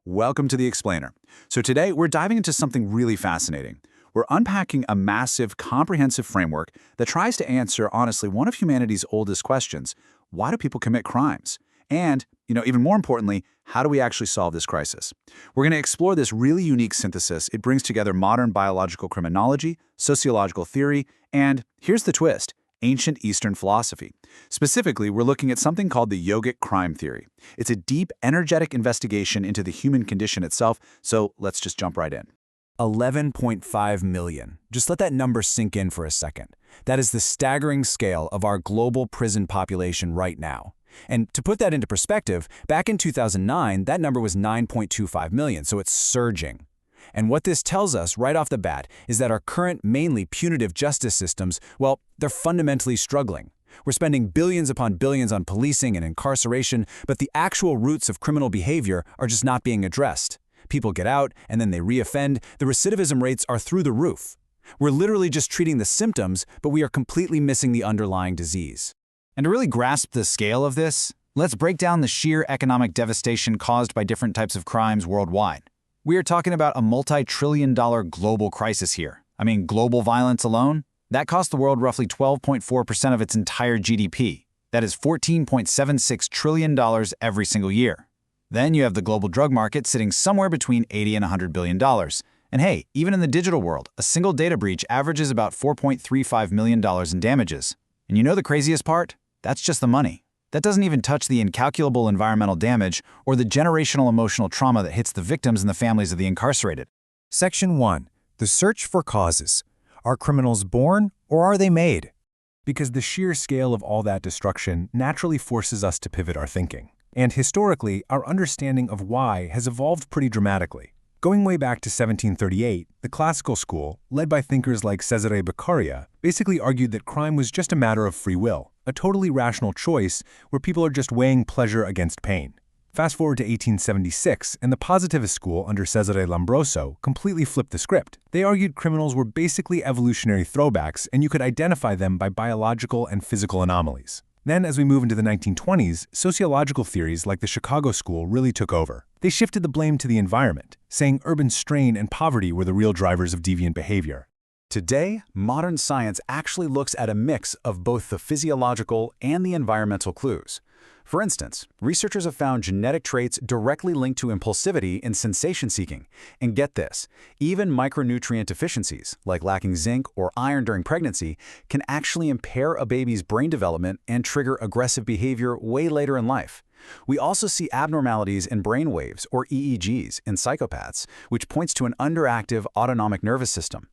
Welcome to The Explainer. So today we're diving into something really fascinating. We're unpacking a massive, comprehensive framework that tries to answer, honestly, one of humanity's oldest questions. Why do people commit crimes? And, even more importantly, how do we actually solve this crisis? We're going to explore this really unique synthesis. It brings together modern biological criminology, sociological theory, and, here's the twist, ancient Eastern philosophy. Specifically, we're looking at something called the Yogic Crime Theory. It's a deep, energetic investigation into the human condition itself, so let's just jump right in. 11.5 million. Just let that number sink in for a second. That is the staggering scale of our global prison population right now. And to put that into perspective, back in 2009, that number was 9.25 million, so it's surging. And what this tells us right off the bat is that our current, mainly punitive justice systems, well, they're fundamentally struggling. We're spending billions upon billions on policing and incarceration, but the actual roots of criminal behavior are just not being addressed. People get out, and then they reoffend. The recidivism rates are through the roof. We're literally just treating the symptoms, but we are completely missing the underlying disease. And to really grasp the scale of this, let's break down the sheer economic devastation caused by different types of crimes worldwide. We are talking about a multi-trillion-dollar global crisis here. Global violence alone, that cost the world roughly 12.4% of its entire GDP. That is $14.76 trillion every single year. Then you have the global drug market sitting somewhere between $80 and $100 billion. And hey, even in the digital world, a single data breach averages about $4.35 million in damages. And you know the craziest part? That's just the money. That doesn't even touch the incalculable environmental damage or the generational emotional trauma that hits the victims and the families of the incarcerated. Section 1. The search for causes. Are criminals born or are they made? Because the sheer scale of all that destruction naturally forces us to pivot our thinking. And historically, our understanding of why has evolved pretty dramatically. Going way back to 1738, the classical school, led by thinkers like Cesare Beccaria, basically argued that crime was just a matter of free will, a totally rational choice where people are just weighing pleasure against pain. Fast forward to 1876, and the positivist school under Cesare Lombroso completely flipped the script. They argued criminals were basically evolutionary throwbacks, and you could identify them by biological and physical anomalies. Then, as we move into the 1920s, sociological theories like the Chicago School really took over. They shifted the blame to the environment, saying urban strain and poverty were the real drivers of deviant behavior. Today, modern science actually looks at a mix of both the physiological and the environmental clues. For instance, researchers have found genetic traits directly linked to impulsivity and sensation-seeking. And get this, even micronutrient deficiencies, like lacking zinc or iron during pregnancy, can actually impair a baby's brain development and trigger aggressive behavior way later in life. We also see abnormalities in brain waves, or EEGs, in psychopaths, which points to an underactive autonomic nervous system.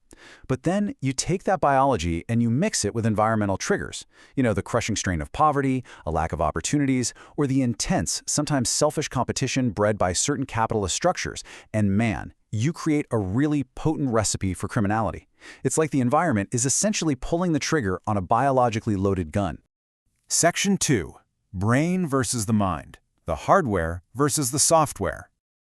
But then you take that biology and you mix it with environmental triggers. The crushing strain of poverty, a lack of opportunities, or the intense, sometimes selfish competition bred by certain capitalist structures. And man, you create a really potent recipe for criminality. It's like the environment is essentially pulling the trigger on a biologically loaded gun. Section 2. Brain versus the mind. The hardware versus the software.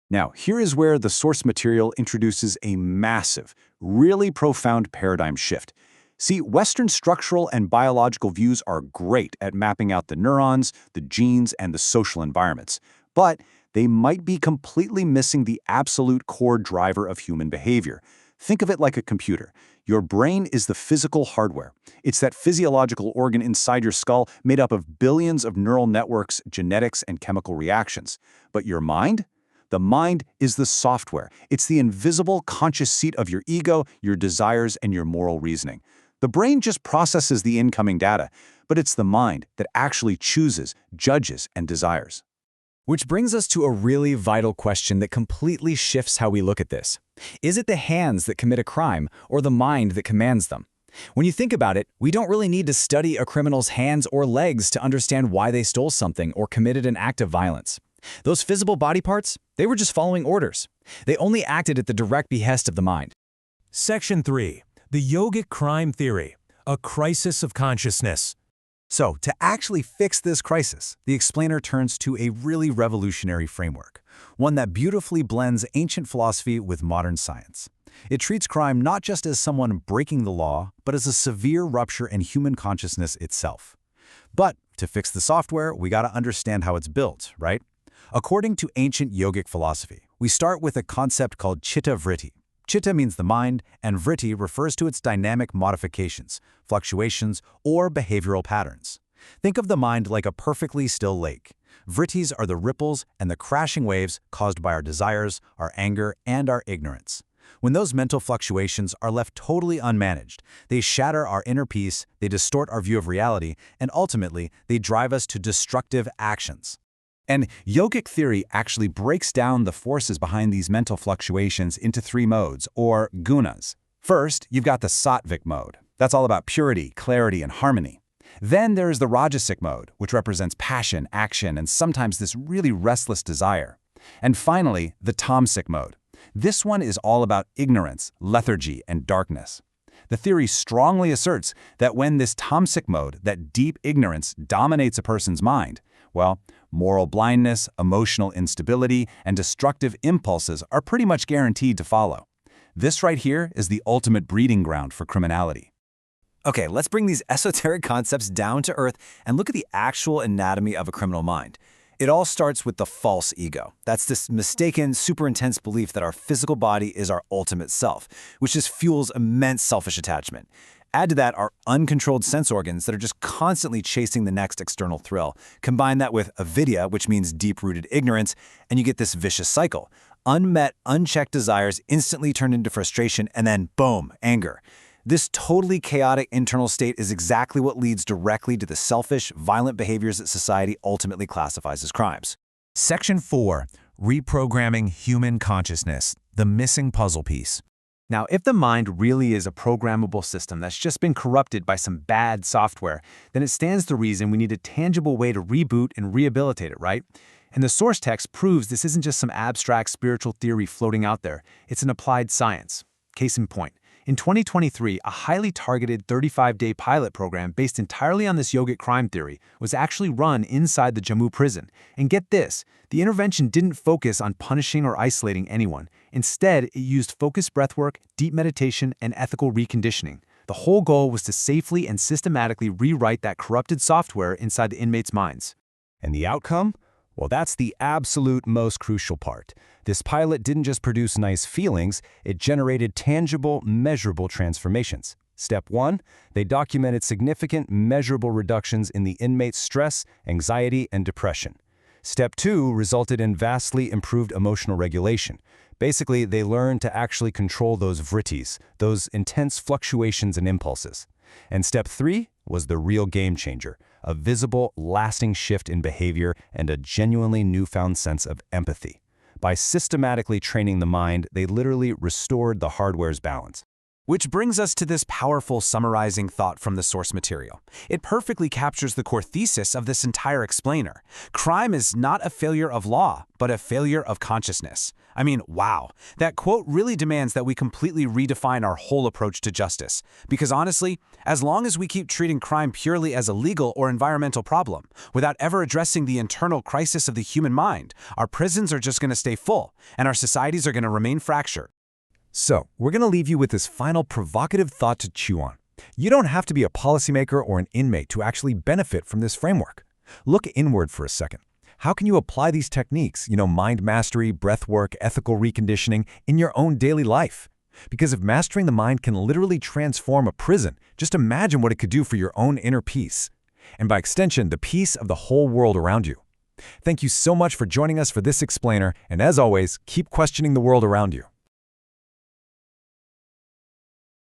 Now, here is where the source material introduces a massive, really profound paradigm shift. See, Western structural and biological views are great at mapping out the neurons, the genes, and the social environments, but they might be completely missing the absolute core driver of human behavior. Think of it like a computer. Your brain is the physical hardware. It's that physiological organ inside your skull made up of billions of neural networks, genetics, and chemical reactions. But your mind? The mind is the software. It's the invisible, conscious seat of your ego, your desires, and your moral reasoning. The brain just processes the incoming data, but it's the mind that actually chooses, judges, and desires. Which brings us to a really vital question that completely shifts how we look at this. Is it the hands that commit a crime or the mind that commands them? When you think about it, we don't really need to study a criminal's hands or legs to understand why they stole something or committed an act of violence. Those visible body parts, they were just following orders. They only acted at the direct behest of the mind. Section 3. The Yogic Crime Theory. A crisis of consciousness. So, to actually fix this crisis, the explainer turns to a really revolutionary framework, one that beautifully blends ancient philosophy with modern science. It treats crime not just as someone breaking the law, but as a severe rupture in human consciousness itself. But to fix the software, we gotta understand how it's built, right? According to ancient yogic philosophy, We start with a concept called chitta vritti. Chitta means the mind, and vritti refers to its dynamic modifications, fluctuations, or behavioral patterns. Think of the mind like a perfectly still lake. Vrittis are the ripples and the crashing waves caused by our desires, our anger, and our ignorance. When those mental fluctuations are left totally unmanaged, they shatter our inner peace, they distort our view of reality, and ultimately, they drive us to destructive actions. And yogic theory actually breaks down the forces behind these mental fluctuations into 3 modes, or gunas. First, you've got the sattvic mode. That's all about purity, clarity, and harmony. Then there is the rajasic mode, which represents passion, action, and sometimes this really restless desire. And finally, the tamasic mode. This one is all about ignorance, lethargy, and darkness. The theory strongly asserts that when this tamasic mode, that deep ignorance, dominates a person's mind, well, moral blindness, emotional instability, and destructive impulses are pretty much guaranteed to follow. This right here is the ultimate breeding ground for criminality. Okay, let's bring these esoteric concepts down to earth and look at the actual anatomy of a criminal mind. It all starts with the false ego. That's this mistaken, super intense belief that our physical body is our ultimate self, which just fuels immense selfish attachment. Add to that our uncontrolled sense organs that are just constantly chasing the next external thrill. Combine that with avidya, which means deep-rooted ignorance, and you get this vicious cycle. Unmet, unchecked desires instantly turn into frustration, and then boom, anger. This totally chaotic internal state is exactly what leads directly to the selfish, violent behaviors that society ultimately classifies as crimes. Section 4. Reprogramming human consciousness, the missing puzzle piece. Now, if the mind really is a programmable system that's just been corrupted by some bad software, then it stands to reason we need a tangible way to reboot and rehabilitate it, right? And the source text proves this isn't just some abstract spiritual theory floating out there. It's an applied science. Case in point. In 2023, a highly targeted 35-day pilot program based entirely on this yogic crime theory was actually run inside the Jammu prison. And get this, the intervention didn't focus on punishing or isolating anyone. Instead, it used focused breathwork, deep meditation, and ethical reconditioning. The whole goal was to safely and systematically rewrite that corrupted software inside the inmates' minds. And the outcome? Well, that's the absolute most crucial part. This pilot didn't just produce nice feelings, it generated tangible, measurable transformations. Step 1, they documented significant, measurable reductions in the inmates' stress, anxiety, and depression. Step 2 resulted in vastly improved emotional regulation. Basically, they learned to actually control those vrittis, those intense fluctuations and impulses. And step 3 was the real game changer, a visible, lasting shift in behavior and a genuinely newfound sense of empathy. By systematically training the mind, they literally restored the hardware's balance. Which brings us to this powerful summarizing thought from the source material. It perfectly captures the core thesis of this entire explainer. Crime is not a failure of law, but a failure of consciousness. I mean, wow. That quote really demands that we completely redefine our whole approach to justice. Because honestly, as long as we keep treating crime purely as a legal or environmental problem, without ever addressing the internal crisis of the human mind, our prisons are just going to stay full, and our societies are going to remain fractured. So, we're going to leave you with this final provocative thought to chew on. You don't have to be a policymaker or an inmate to actually benefit from this framework. Look inward for a second. How can you apply these techniques, mind mastery, breath work, ethical reconditioning, in your own daily life? Because if mastering the mind can literally transform a prison, just imagine what it could do for your own inner peace. And by extension, the peace of the whole world around you. Thank you so much for joining us for this explainer, and as always, keep questioning the world around you.